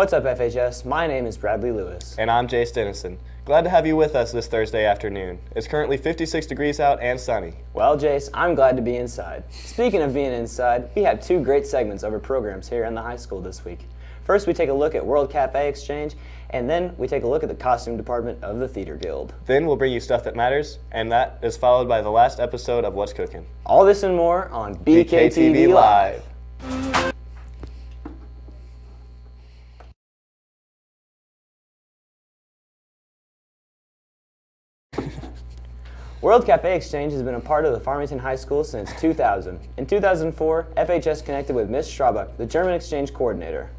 What's up, FHS? My name is Bradley Lewis. And I'm Jace Dennison. Glad to have you with us this Thursday afternoon. It's currently 56 degrees out and sunny. Well, Jace, I'm glad to be inside. Speaking of being inside, we have two great segments of our programs here in the high school this week. First, we take a look at World Cafe Exchange, and then we take a look at the costume department of the Theater Guild. Then we'll bring you stuff that matters, and that is followed by the last episode of What's Cooking. All this and more on BKTV Live. World Cafe Exchange has been a part of the Farmington High School since 2000. In 2004, FHS connected with Miss Straubuck, the German exchange coordinator.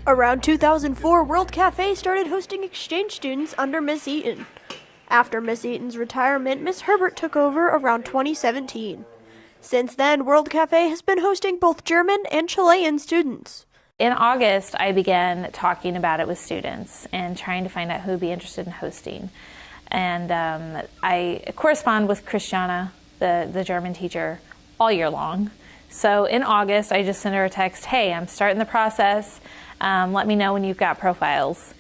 Around 2004, World Cafe started hosting exchange students under Miss Eaton. After Miss Eaton's retirement, Miss Herbert took over around 2017. Since then, World Cafe has been hosting both German and Chilean students. In August, I began talking about it with students and trying to find out who would be interested in hosting. And I correspond with Christiana, the German teacher, all year long. So in August, I just sent her a text, hey, I'm starting the process. Let me know when you've got profiles.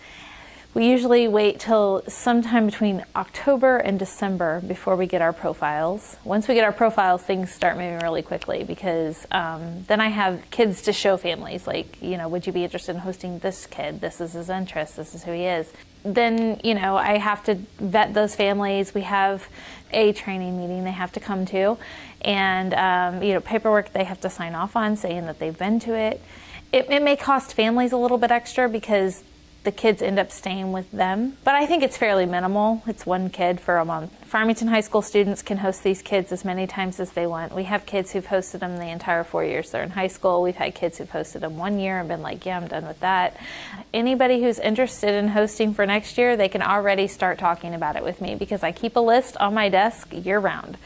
We usually wait till sometime between October and December before we get our profiles. Once we get our profiles, things start moving really quickly because then I have kids to show families, like, would you be interested in hosting this kid? This is his interest. This is who he is. Then, I have to vet those families. We have a training meeting they have to come to, and, paperwork they have to sign off on saying that they've been to it. It may cost families a little bit extra because the kids end up staying with them, but I think it's fairly minimal. It's one kid for a month. Farmington High School students can host these kids as many times as they want. We have kids who've hosted them the entire 4 years they're in high school. We've had kids who've hosted them 1 year and been like, yeah, I'm done with that. Anybody who's interested in hosting for next year, they can already start talking about it with me because I keep a list on my desk year-round.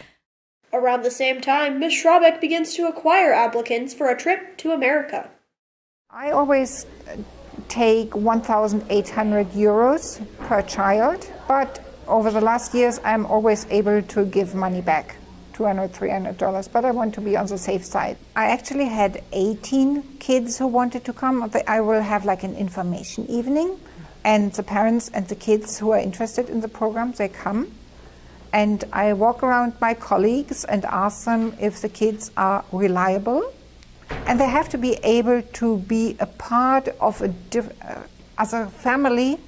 Around the same time, Ms. Schrabeck begins to acquire applicants for a trip to America. I always take 1,800 euros per child, but over the last years I'm always able to give money back, $200, $300, but I want to be on the safe side. I actually had 18 kids who wanted to come. I will have like an information evening, and the parents and the kids who are interested in the program, they come. And I walk around my colleagues and ask them if the kids are reliable. And they have to be able to be a part of as a family.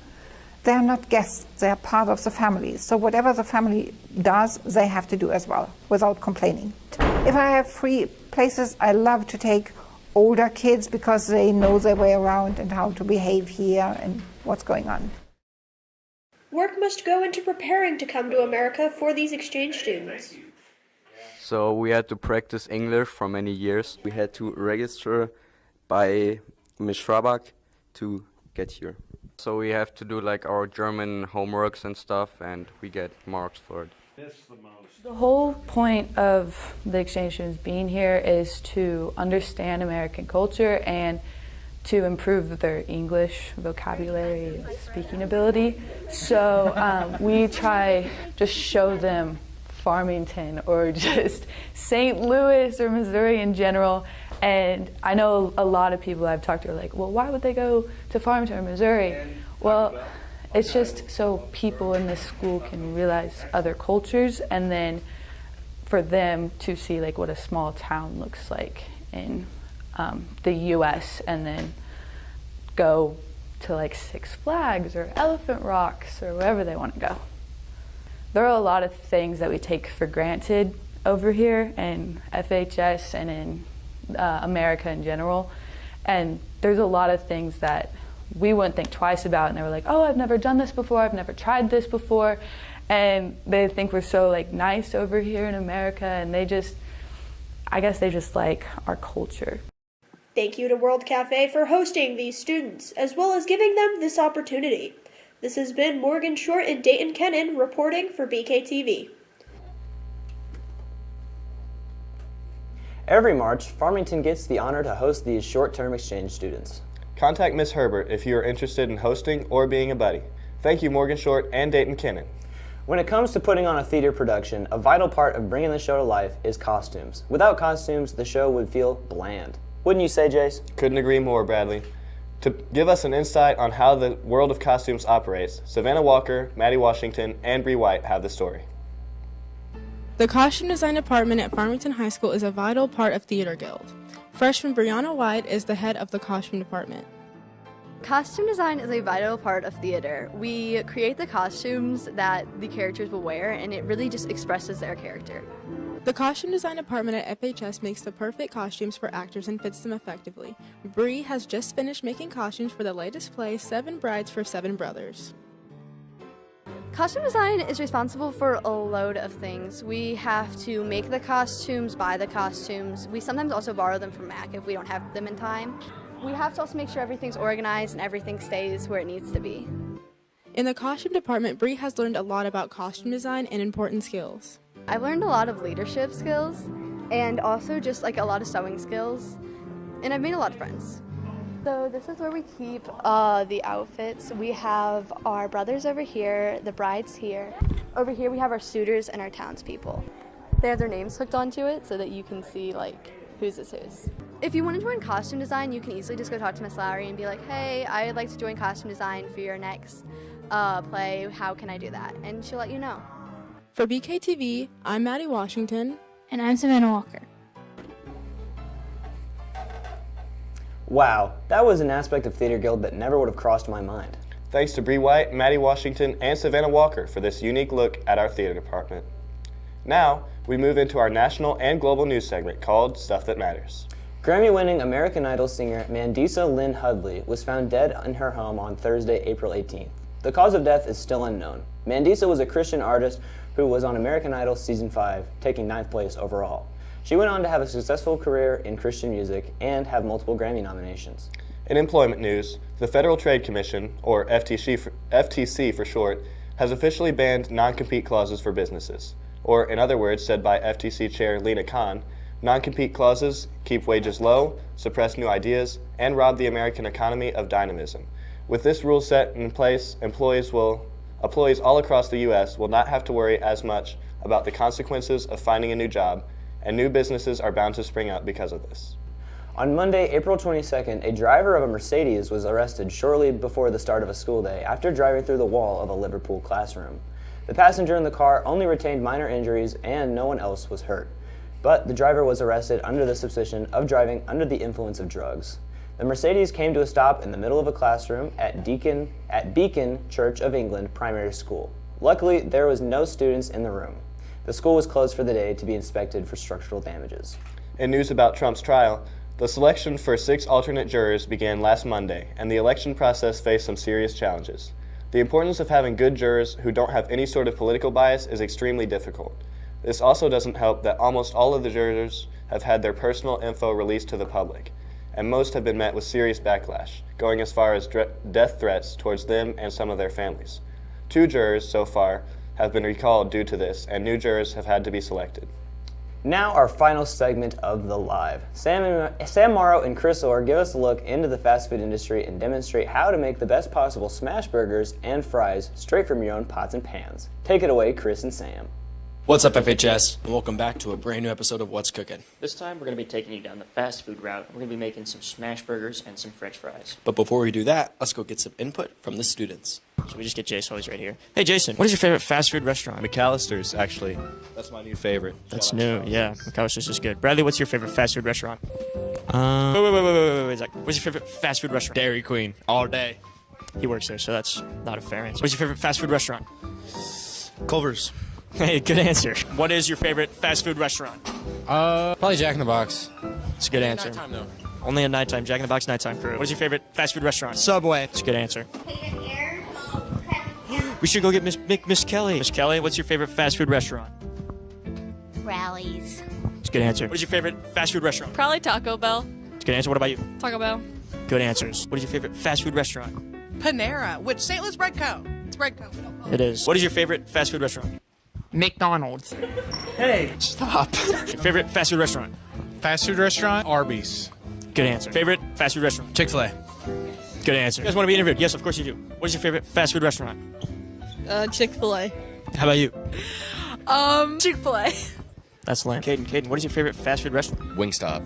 They're not guests, they're part of the family. So whatever the family does, they have to do as well, without complaining. If I have free places, I love to take older kids because they know their way around and how to behave here and what's going on. Work must go into preparing to come to America for these exchange students. So we had to practice English for many years. We had to register by Ms. Straubuck to get here. So we have to do like our German homeworks and stuff, and we get marks for it. The whole point of the exchange students being here is to understand American culture and to improve their English vocabulary and speaking ability. So we try to show them Farmington or just St. Louis or Missouri in general. And I know a lot of people I've talked to are like, well, why would they go to Farmington or Missouri? Well, it's just so people in this school can realize other cultures, and then for them to see like what a small town looks like in the U.S. and then go to like Six Flags or Elephant Rocks or wherever they want to go. There are a lot of things that we take for granted over here in FHS and in America in general. And there's a lot of things that we wouldn't think twice about. And they were like, oh, I've never done this before. I've never tried this before. And they think we're so like nice over here in America. And I guess they just like our culture. Thank you to World Cafe for hosting these students, as well as giving them this opportunity. This has been Morgan Short and Dayton Kennan reporting for BKTV. Every March, Farmington gets the honor to host these short-term exchange students. Contact Ms. Herbert if you are interested in hosting or being a buddy. Thank you, Morgan Short and Dayton Kennan. When it comes to putting on a theater production, a vital part of bringing the show to life is costumes. Without costumes, the show would feel bland. Wouldn't you say, Jace? Couldn't agree more, Bradley. To give us an insight on how the world of costumes operates, Savannah Walker, Maddie Washington, and Bree White have the story. The costume design department at Farmington High School is a vital part of Theater Guild. Freshman Brianna White is the head of the costume department. Costume design is a vital part of theater. We create the costumes that the characters will wear, and it really just expresses their character. The costume design department at FHS makes the perfect costumes for actors and fits them effectively. Bree has just finished making costumes for the latest play, 7 Brides for 7 Brothers. Costume design is responsible for a load of things. We have to make the costumes, buy the costumes. We sometimes also borrow them from Mac if we don't have them in time. We have to also make sure everything's organized and everything stays where it needs to be. In the costume department, Bree has learned a lot about costume design and important skills. I've learned a lot of leadership skills and also just like a lot of sewing skills, and I've made a lot of friends. So this is where we keep the outfits. We have our brothers over here, the brides here. Over here we have our suitors and our townspeople. They have their names hooked onto it so that you can see like whose is whose. If you want to join costume design, you can easily just go talk to Miss Lowry and be like, hey, I'd like to join costume design for your next play. How can I do that? And she'll let you know. For BKTV, I'm Maddie Washington. And I'm Savannah Walker. Wow, that was an aspect of Theater Guild that never would have crossed my mind. Thanks to Bree White, Maddie Washington, and Savannah Walker for this unique look at our theater department. Now, we move into our national and global news segment called Stuff That Matters. Grammy-winning American Idol singer Mandisa Lynn Hudley was found dead in her home on Thursday, April 18th. The cause of death is still unknown. Mandisa was a Christian artist who was on American Idol Season 5, taking 9th place overall. She went on to have a successful career in Christian music and have multiple Grammy nominations. In employment news, the Federal Trade Commission, or FTC for short, has officially banned non-compete clauses for businesses. Or, in other words, said by FTC Chair Lena Khan, non-compete clauses keep wages low, suppress new ideas, and rob the American economy of dynamism. With this rule set in place, employees all across the U.S. will not have to worry as much about the consequences of finding a new job, and new businesses are bound to spring up because of this. On Monday, April 22nd, a driver of a Mercedes was arrested shortly before the start of a school day after driving through the wall of a Liverpool classroom. The passenger in the car only retained minor injuries and no one else was hurt. But the driver was arrested under the suspicion of driving under the influence of drugs. The Mercedes came to a stop in the middle of a classroom at Beacon Church of England Primary School. Luckily, there was no students in the room. The school was closed for the day to be inspected for structural damages. In news about Trump's trial, the selection for 6 alternate jurors began last Monday, and the election process faced some serious challenges. The importance of having good jurors who don't have any sort of political bias is extremely difficult. This also doesn't help that almost all of the jurors have had their personal info released to the public, and most have been met with serious backlash, going as far as death threats towards them and some of their families. 2 jurors so far have been recalled due to this, and new jurors have had to be selected. Now our final segment of the live. Sam Morrow and Chris Orr give us a look into the fast food industry and demonstrate how to make the best possible smash burgers and fries straight from your own pots and pans. Take it away, Chris and Sam. What's up, FHS, and welcome back to a brand new episode of What's Cooking. This time we're going to be taking you down the fast food route. We're going to be making some smash burgers and some french fries. But before we do that, let's go get some input from the students. Should we just get Jason while he's right here? Hey Jason, what is your favorite fast food restaurant? McAllister's, actually. That's my new favorite. That's new, yeah. McAllister's is good. Bradley, what's your favorite fast food restaurant? Wait, Zach. What's your favorite fast food restaurant? Dairy Queen, all day. He works there, so that's not a fair answer. What's your favorite fast food restaurant? Culver's. Hey, good answer. What is your favorite fast food restaurant? Probably Jack in the Box. It's a good answer. Nighttime, though. Only at nighttime. Jack in the Box nighttime crew. What is your favorite fast food restaurant? Subway. It's a good answer. We should go get Miss Kelly. Miss Kelly, what's your favorite fast food restaurant? Rallies. It's a good answer. What is your favorite fast food restaurant? Probably Taco Bell. It's a good answer. What about you? Taco Bell. Good answers. What is your favorite fast food restaurant? Panera, which St. Louis Bread Co. It's Bread Co. It is. What is your favorite fast food restaurant? McDonald's. Hey, stop. Your favorite fast food restaurant? Fast food restaurant, Arby's. Good answer. Favorite fast food restaurant? Chick-fil-A. Good answer. You guys want to be interviewed? Yes, of course you do. What is your favorite fast food restaurant? Chick-fil-A. How about you? Chick-fil-A. That's lame. Caden, what is your favorite fast food restaurant? Wingstop.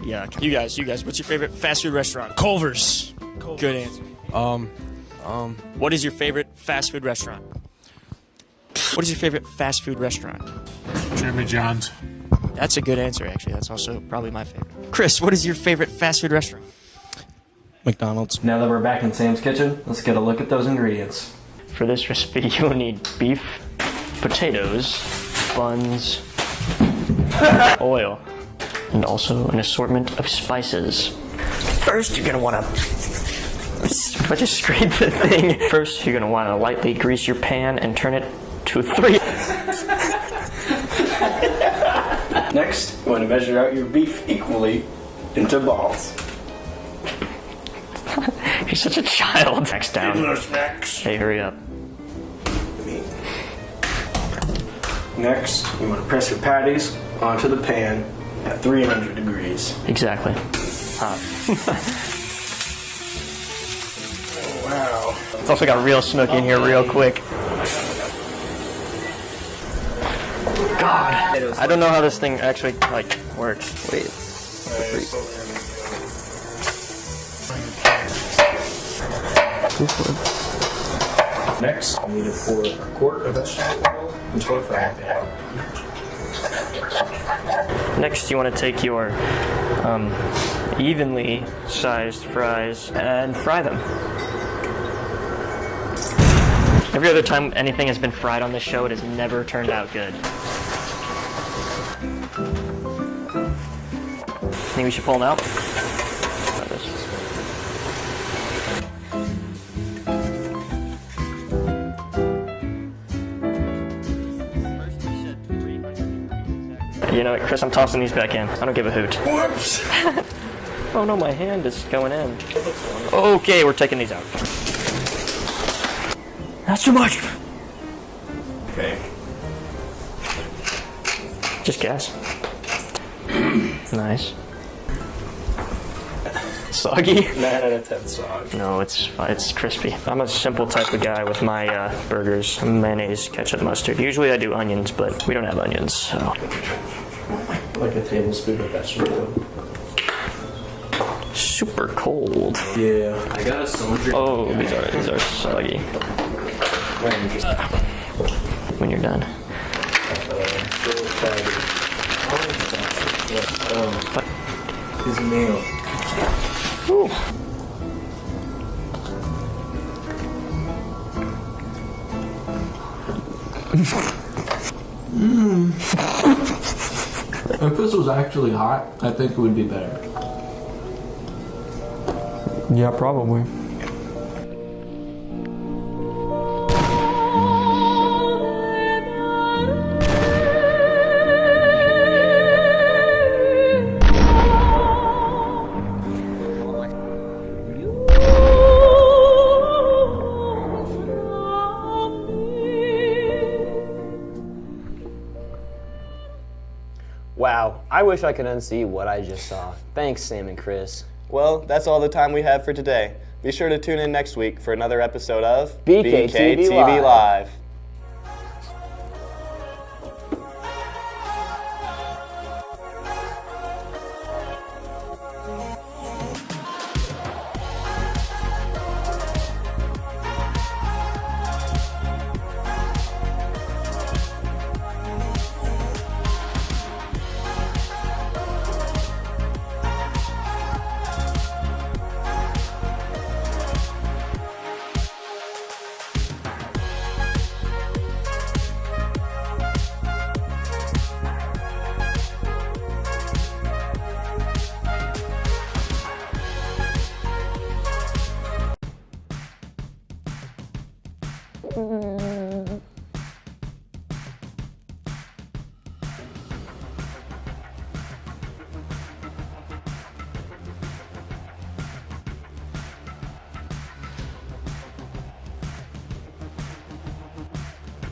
Yeah, you guys, what's your favorite fast food restaurant? Culver's. Good answer. What is your favorite fast food restaurant? What is your favorite fast food restaurant? Jimmy John's. That's a good answer, actually. That's also probably my favorite. Chris, what is your favorite fast food restaurant? McDonald's. Now that we're back in Sam's kitchen, let's get a look at those ingredients. For this recipe, you'll need beef, potatoes, buns, oil, and also an assortment of spices. First, you're gonna wanna just scrape the thing. First, you're gonna wanna lightly grease your pan and turn it to 3. Next, you want to measure out your beef equally into balls. You're such a child. Next down. Hey, hurry up. Next, you want to press your patties onto the pan at 300 degrees. Exactly. Hot. Oh, wow. It's also got real smoky in here real quick. God. I don't know how this thing actually, works. Wait. Next, we need to pour a quart of vegetable oil into a frying pan. Next, you want to take your evenly sized fries and fry them. Every other time anything has been fried on this show, it has never turned out good. Think we should pull them out? You know what, Chris, I'm tossing these back in. I don't give a hoot. Whoops! Oh no, my hand is going in. Okay, we're taking these out. That's too much! Okay. Just guess. Nice. Soggy? 9 out of 10 soggy. No, it's crispy. I'm a simple type of guy with my burgers. Mayonnaise, ketchup, mustard. Usually I do onions, but we don't have onions, so. Like a tablespoon of vegetable oil. Super cold. Yeah. I got a cylinder. Oh, these are soggy. When you're done. His nail. Ooh. If this was actually hot, I think it would be better. Yeah, probably. Wow, I wish I could unsee what I just saw. Thanks, Sam and Chris. Well, that's all the time we have for today. Be sure to tune in next week for another episode of BKTV Live.